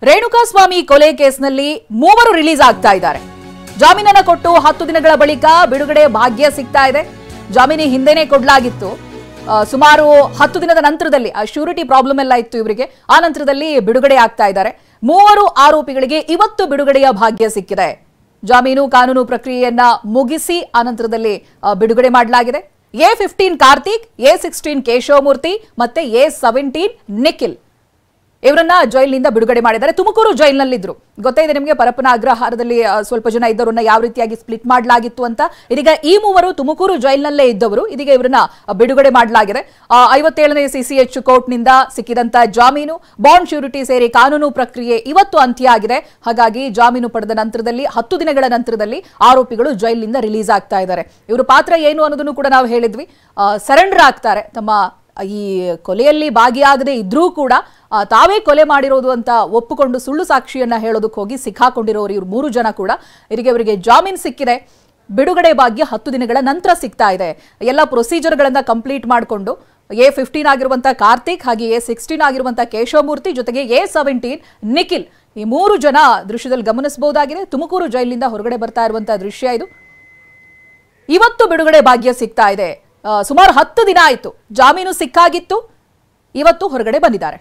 ರೇಣುಕಾಸ್ವಾಮಿ ಕೊಲೆ ಕೇಸ್ನಲ್ಲಿ ಮೂವರು ರಿಲೀಸ್ ಆಗ್ತಾ ಇದ್ದಾರೆ. ಜಾಮೀನನ್ನ ಕೊಟ್ಟು 10 ದಿನಗಳ ಬಳಿಕ ಬಿಡುಗಡೆ ಭಾಗ್ಯ ಸಿಗ್ತಾ ಇದೆ. ಜಾಮೀನು ಹಿಂದೆನೇ ಕೊಡಲಾಗಿತ್ತು. ಸುಮಾರು 10 ದಿನದ ನಂತರದಲ್ಲಿ ಶ್ಯೂರಿಟಿ ಪ್ರಾಬ್ಲಮ್ ಎಲ್ಲ ಇತ್ತು ಇವರಿಗೆ. ಆ ನಂತರದಲ್ಲಿ ಬಿಡುಗಡೆ ಆಗ್ತಾ ಇದ್ದಾರೆ. ಮೂವರು ಆರೋಪಿಗಳಿಗೆ ಇವತ್ತು ಬಿಡುಗಡೆಯ ಭಾಗ್ಯ ಸಿಕ್ಕಿದೆ. ಜಾಮೀನು ಕಾನೂನು ಪ್ರಕ್ರಿಯೆಯನ್ನ ಮುಗಿಸಿ ಆ ನಂತರದಲ್ಲಿ ಬಿಡುಗಡೆ ಮಾಡಲಾಗಿದೆ. A15 ಕಾರ್ತಿಕ್, A16 ಕೇಶವಮೂರ್ತಿ ಮತ್ತೆ A17 ನಿಖಿಲ್ ಇವರನ್ನ ಜೈಲಿನಿಂದ ಬಿಡುಗಡೆ ಮಾಡಿದ್ದಾರೆ. ತುಮಕೂರು ಜೈಲಿನಲ್ಲಿದ್ರು. ಗೊತ್ತೇ ಇದೆ ನಿಮಗೆ, ಪರಪ್ಪನ ಅಗ್ರಹಾರದಲ್ಲಿ ಸ್ವಲ್ಪ ಜನ ಇದ್ದವರನ್ನ ಯಾವ ರೀತಿಯಾಗಿ ಸ್ಪ್ಲಿಟ್ ಮಾಡಲಾಗಿತ್ತು ಅಂತ. ಇದೀಗ ಈ ಮೂವರು ತುಮಕೂರು ಜೈಲಿನಲ್ಲೇ ಇದ್ದವರು. ಇದೀಗ ಇವರನ್ನ ಬಿಡುಗಡೆ ಮಾಡಲಾಗಿದೆ. 57ನೇ CCH ಕೋರ್ಟ್ನಿಂದ ಸಿಕ್ಕಿದಂತ ಜಾಮೀನು, ಬಾಂಡ್ ಶ್ಯೂರಿಟಿ ಸೇರಿ ಕಾನೂನು ಪ್ರಕ್ರಿಯೆ ಇವತ್ತು ಅಂತ್ಯ ಆಗಿದೆ. ಹಾಗಾಗಿ ಜಾಮೀನು ಪಡೆದ ನಂತರದಲ್ಲಿ 10 ದಿನಗಳ ನಂತರದಲ್ಲಿ ಆರೋಪಿಗಳು ಜೈಲಿನಿಂದ ರಿಲೀಸ್ ಆಗ್ತಾ ಇದ್ದಾರೆ. ಇವರ ಪಾತ್ರ ಏನು ಅನ್ನೋದನ್ನು ಕೂಡ ನಾವು ಹೇಳಿದ್ವಿ. ಸರೆಂಡರ್ ಆಗ್ತಾರೆ. ತಮ್ಮ ಈ ಕೊಲೆಯಲ್ಲಿ ಭಾಗಿಯಾಗದೆ ಇದ್ರೂ ಕೂಡ ತಾವೇ ಕೊಲೆ ಮಾಡಿರೋದು ಅಂತ ಒಪ್ಪಿಕೊಂಡು ಸುಳ್ಳು ಸಾಕ್ಷಿಯನ್ನ ಹೇಳೋದಕ್ಕೆ ಹೋಗಿ ಸಿಕ್ಕಾಕೊಂಡಿರೋರು ಇವ್ರು 3 ಜನ ಕೂಡ. ಇವರಿಗೆ ಜಾಮೀನು ಸಿಕ್ಕಿದೆ. ಬಿಡುಗಡೆ ಭಾಗ್ಯ 10 ದಿನಗಳ ನಂತರ ಸಿಗ್ತಾ ಇದೆ. ಎಲ್ಲ ಪ್ರೊಸೀಜರ್ಗಳನ್ನ ಕಂಪ್ಲೀಟ್ ಮಾಡಿಕೊಂಡು A15 ಆಗಿರುವಂತ ಕಾರ್ತಿಕ್, ಹಾಗೆ A16 ಆಗಿರುವಂತ ಕೇಶವಮೂರ್ತಿ, ಜೊತೆಗೆ A17 ನಿಖಿಲ್, ಈ 3 ಜನ ದೃಶ್ಯದಲ್ಲಿ ಗಮನಿಸಬಹುದಾಗಿದೆ. ತುಮಕೂರು ಜೈಲಿನಿಂದ ಹೊರಗಡೆ ಬರ್ತಾ ಇರುವಂತಹ ದೃಶ್ಯ ಇದು. ಇವತ್ತು ಬಿಡುಗಡೆ ಭಾಗ್ಯ ಸಿಗ್ತಾ ಇದೆ. ಸುಮಾರು 10 ದಿನ ಆಯಿತು ಜಾಮೀನು ಸಿಕ್ಕಾಗಿತ್ತು. ಇವತ್ತು ಹೊರಗಡೆ ಬಂದಿದ್ದಾರೆ.